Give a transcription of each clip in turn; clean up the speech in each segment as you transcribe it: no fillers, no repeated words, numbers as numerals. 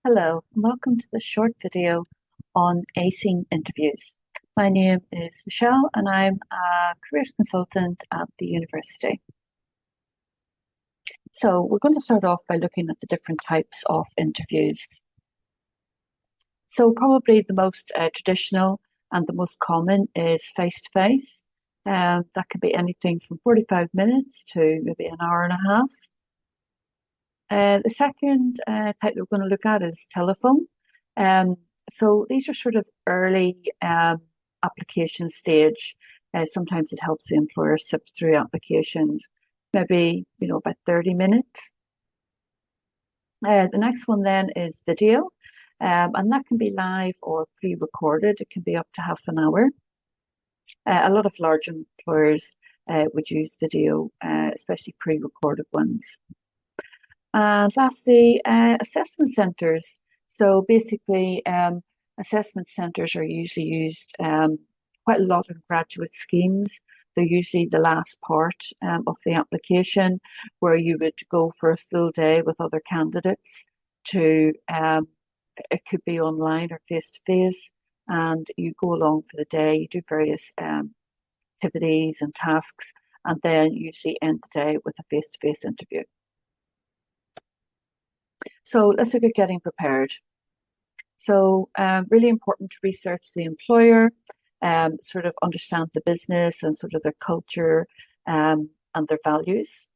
Hello, and welcome to this short video on acing interviews. My name is Michelle and I'm a careers consultant at the university. So we're going to start off by looking at the different types of interviews. So probably the most traditional and the most common is face-to-face. That could be anything from 45 minutes to maybe an hour and a half. The second type that we're going to look at is telephone. So these are sort of early application stage. Sometimes it helps the employer sift through applications, maybe, about 30 minutes. The next one then is video, and that can be live or pre-recorded. It can be up to half an hour. A lot of large employers would use video, especially pre-recorded ones. And lastly, assessment centres. So basically, assessment centres are usually used quite a lot in graduate schemes. They're usually the last part of the application, where you would go for a full day with other candidates to, it could be online or face-to-face, and you go along for the day, you do various activities and tasks, and then usually end the day with a face-to-face interview. So let's look at getting prepared. So really important to research the employer, sort of understand the business and sort of their culture and their values.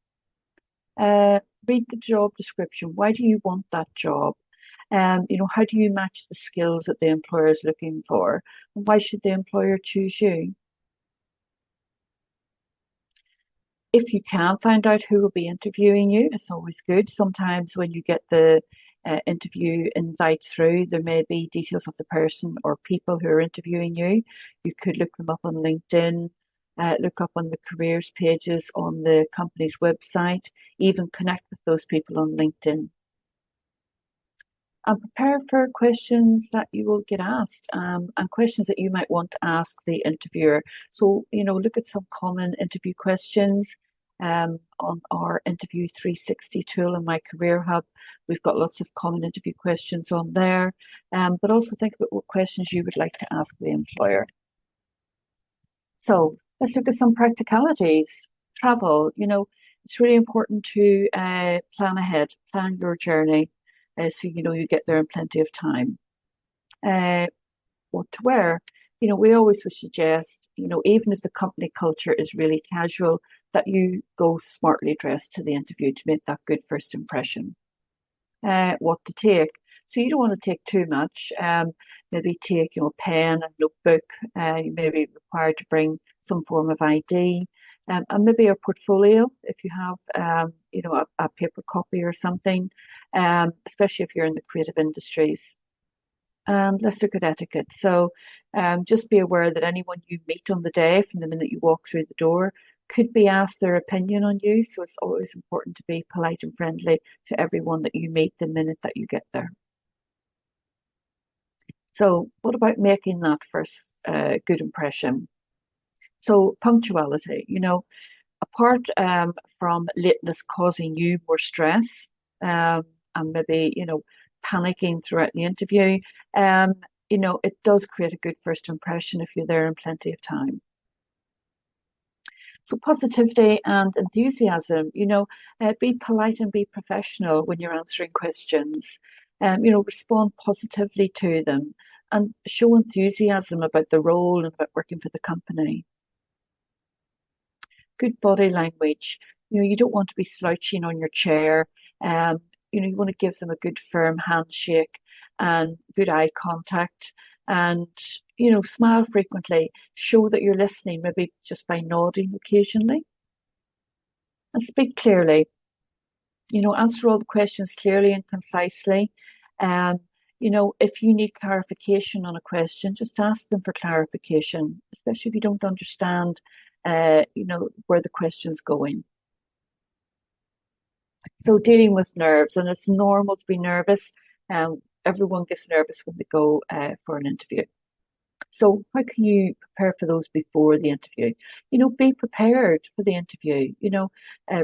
Read the job description. Why do you want that job? How do you match the skills that the employer is looking for? And why should the employer choose you? If you can find out who will be interviewing you, it's always good. Sometimes when you get the interview invite through, there may be details of the person or people who are interviewing you. You could look them up on LinkedIn, look up on the careers pages on the company's website, even connect with those people on LinkedIn. And prepare for questions that you will get asked and questions that you might want to ask the interviewer. So, look at some common interview questions on our Interview 360 tool in My Career Hub. We've got lots of common interview questions on there, but also think about what questions you would like to ask the employer. So let's look at some practicalities. Travel, it's really important to plan ahead, plan your journey. So you get there in plenty of time. What to wear? We always would suggest, even if the company culture is really casual, that you go smartly dressed to the interview to make that good first impression. What to take? So you don't want to take too much. Maybe take, a pen and notebook. You may be required to bring some form of ID. And maybe a portfolio if you have, a paper copy or something, especially if you're in the creative industries. And let's look at etiquette. So just be aware that anyone you meet on the day, from the minute you walk through the door, could be asked their opinion on you. So it's always important to be polite and friendly to everyone that you meet the minute that you get there. So what about making that first good impression? So punctuality, apart from lateness causing you more stress and maybe, panicking throughout the interview, it does create a good first impression if you're there in plenty of time. So positivity and enthusiasm, be polite and be professional when you're answering questions. Respond positively to them and show enthusiasm about the role and about working for the company. Good body language. You don't want to be slouching on your chair. You want to give them a good firm handshake and good eye contact, and smile frequently. Show that you're listening, maybe just by nodding occasionally. And speak clearly. Answer all the questions clearly and concisely. If you need clarification on a question, just ask them for clarification, especially if you don't understand where the question's going. So dealing with nerves, and it's normal to be nervous. Everyone gets nervous when they go for an interview. So how can you prepare for those before the interview? Be prepared for the interview.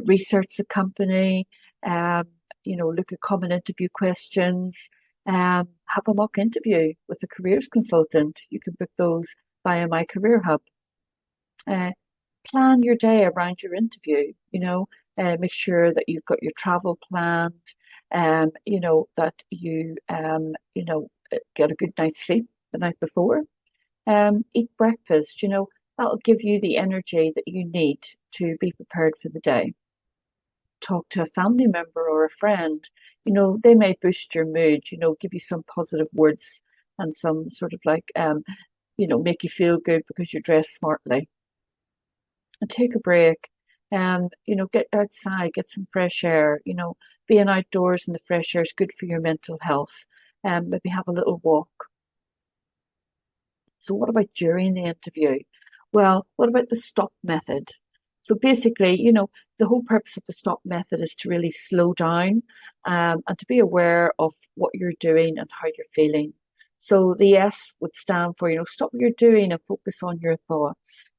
Research the company. Look at common interview questions. Have a mock interview with a careers consultant. You can book those via My Career Hub. Plan your day around your interview, make sure that you've got your travel planned, that you get a good night's sleep the night before. Eat breakfast, that'll give you the energy that you need to be prepared for the day. Talk to a family member or a friend, they may boost your mood, give you some positive words and some sort of like, make you feel good because you're dressed smartly. And take a break, get outside, get some fresh air, being outdoors in the fresh air is good for your mental health. Maybe have a little walk. So what about during the interview? Well, what about the stop method? So basically, the whole purpose of the stop method is to really slow down, and to be aware of what you're doing and how you're feeling. So the S would stand for, stop what you're doing and focus on your thoughts.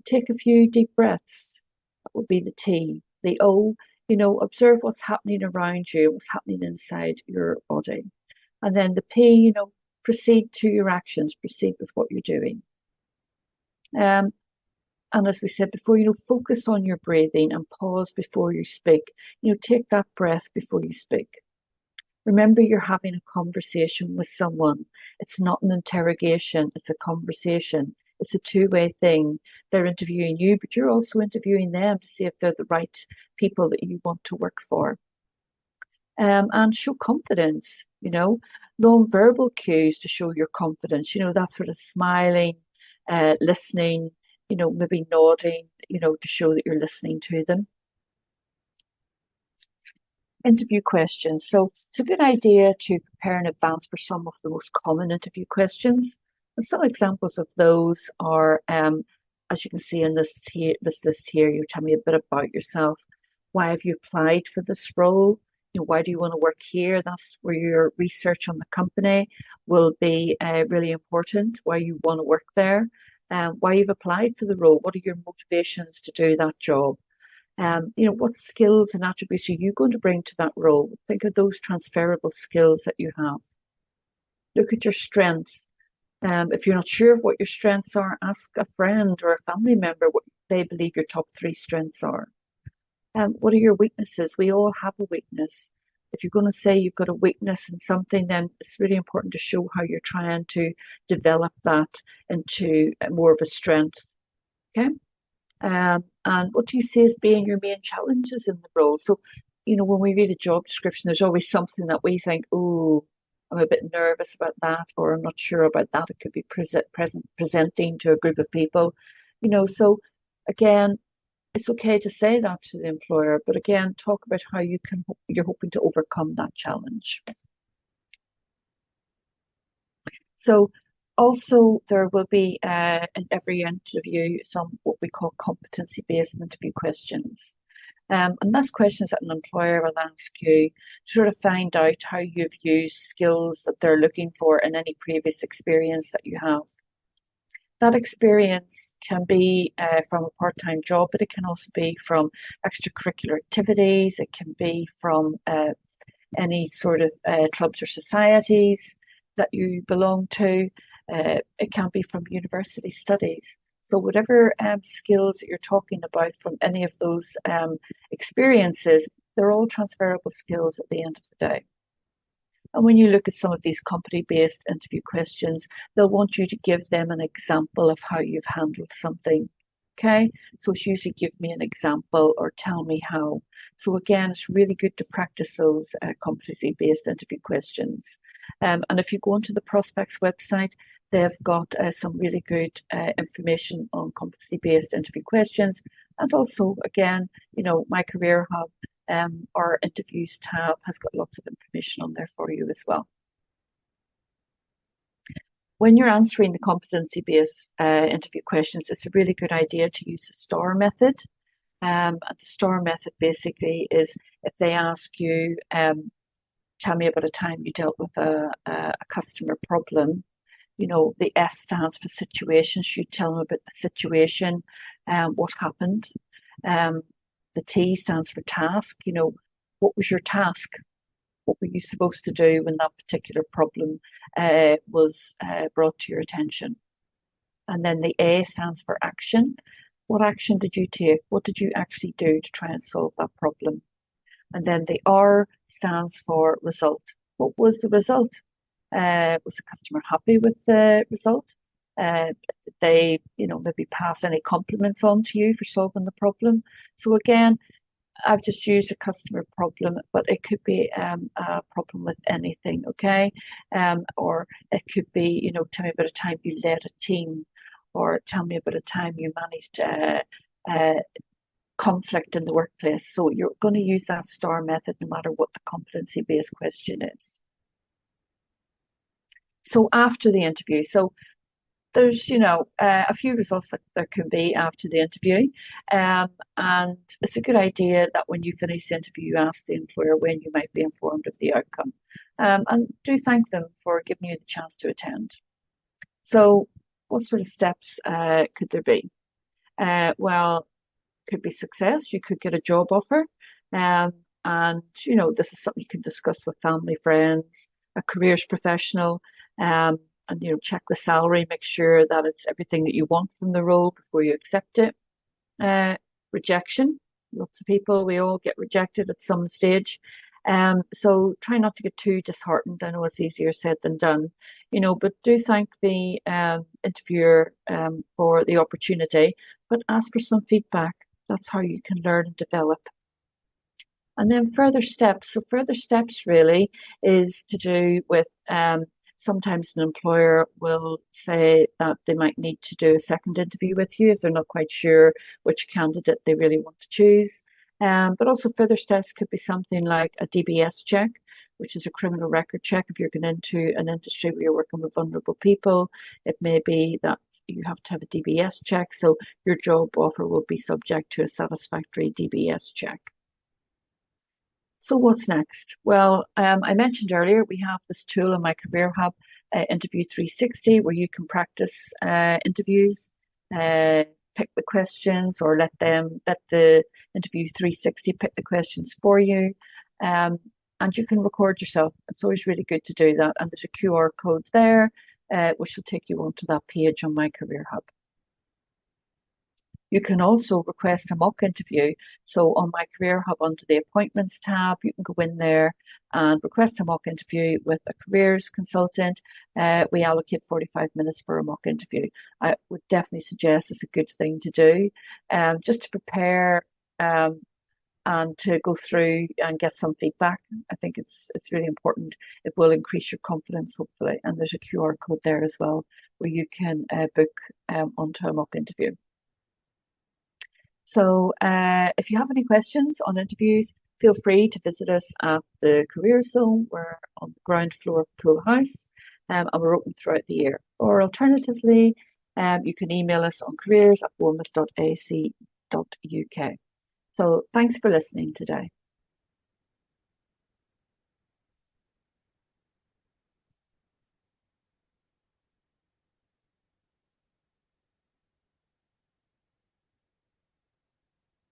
Take a few deep breaths. That would be the T. The O, observe what's happening around you, what's happening inside your body. And then the P, proceed to your actions, proceed with what you're doing. And as we said before, focus on your breathing and pause before you speak. Take that breath before you speak. Remember, you're having a conversation with someone. It's not an interrogation, it's a conversation. It's a two-way thing. They're interviewing you, but you're also interviewing them to see if they're the right people that you want to work for. And show confidence, non-verbal cues to show your confidence, that sort of smiling, listening, maybe nodding, to show that you're listening to them. Interview questions. So it's a good idea to prepare in advance for some of the most common interview questions. And some examples of those are, as you can see in this list here, you tell me a bit about yourself. Why have you applied for this role? Why do you want to work here? That's where your research on the company will be really important, why you want to work there, why you've applied for the role, what are your motivations to do that job? What skills and attributes are you going to bring to that role? Think of those transferable skills that you have. Look at your strengths. If you're not sure of what your strengths are, ask a friend or a family member what they believe your top 3 strengths are. What are your weaknesses? We all have a weakness. If you're going to say you've got a weakness in something, then it's really important to show how you're trying to develop that into more of a strength. Okay. And what do you see as being your main challenges in the role? So, when we read a job description, there's always something that we think, oh, I'm a bit nervous about that, or I'm not sure about that. It could be presenting to a group of people, so again, it's okay to say that to the employer, but again, talk about how you're hoping to overcome that challenge. So also there will be in every interview some what we call competency-based interview questions. And that's questions that an employer will ask you to sort of find out how you've used skills that they're looking for in any previous experience that you have. That experience can be from a part-time job, but it can also be from extracurricular activities. It can be from any sort of clubs or societies that you belong to. It can be from university studies. So whatever skills that you're talking about from any of those experiences, they're all transferable skills at the end of the day. And when you look at some of these competency-based interview questions, they'll want you to give them an example of how you've handled something. Okay, so it's usually give me an example or tell me how. So again, it's really good to practice those competency-based interview questions. And if you go onto the Prospex website, they've got some really good information on competency-based interview questions. And also, again, My Career Hub, our interviews tab has got lots of information on there for you as well. When you're answering the competency-based interview questions, it's a really good idea to use the STAR method. And the STAR method basically is if they ask you, tell me about a time you dealt with a customer problem, the S stands for situations. You tell them about the situation, what happened. The T stands for task. What was your task? What were you supposed to do when that particular problem was brought to your attention? And then the A stands for action. What action did you take? What did you actually do to try and solve that problem? And then the R stands for result. What was the result? Was the customer happy with the result? Did they, maybe pass any compliments on to you for solving the problem? So again, I've just used a customer problem, but it could be a problem with anything, okay? Or it could be, tell me about a time you led a team, or tell me about a time you managed conflict in the workplace. So you're going to use that STAR method no matter what the competency-based question is. So after the interview, so there's, a few results that there can be after the interview. And it's a good idea that when you finish the interview, you ask the employer when you might be informed of the outcome. And do thank them for giving you the chance to attend. So what sort of steps could there be? Well, could be success. You could get a job offer. And, this is something you can discuss with family, friends, a careers professional, and, check the salary, make sure that it's everything that you want from the role before you accept it. Rejection. Lots of people, we all get rejected at some stage. So try not to get too disheartened. I know it's easier said than done, but do thank the interviewer for the opportunity, but ask for some feedback. That's how you can learn and develop. And then further steps. So further steps really is to do with sometimes an employer will say that they might need to do a second interview with you if they're not quite sure which candidate they really want to choose. But also further steps could be something like a DBS check, which is a criminal record check. If you're going into an industry where you're working with vulnerable people, it may be that you have to have a DBS check. So your job offer will be subject to a satisfactory DBS check. So what's next? Well, I mentioned earlier, we have this tool in my Career Hub, Interview 360, where you can practice interviews, pick the questions, or let the Interview 360 pick the questions for you. And you can record yourself. It's always really good to do that. And there's a QR code there, which will take you onto that page on my Career Hub. You can also request a mock interview. So on my Career Hub under the Appointments tab, you can go in there and request a mock interview with a careers consultant. We allocate 45 minutes for a mock interview. I would definitely suggest it's a good thing to do, just to prepare and to go through and get some feedback. I think it's really important. It will increase your confidence, hopefully. And there's a QR code there as well, where you can book onto a mock interview. So if you have any questions on interviews, feel free to visit us at the Career Zone. We're on the ground floor of Pool House, and we're open throughout the year. Or alternatively, you can email us on careers@bournemouth.ac.uk. So thanks for listening today.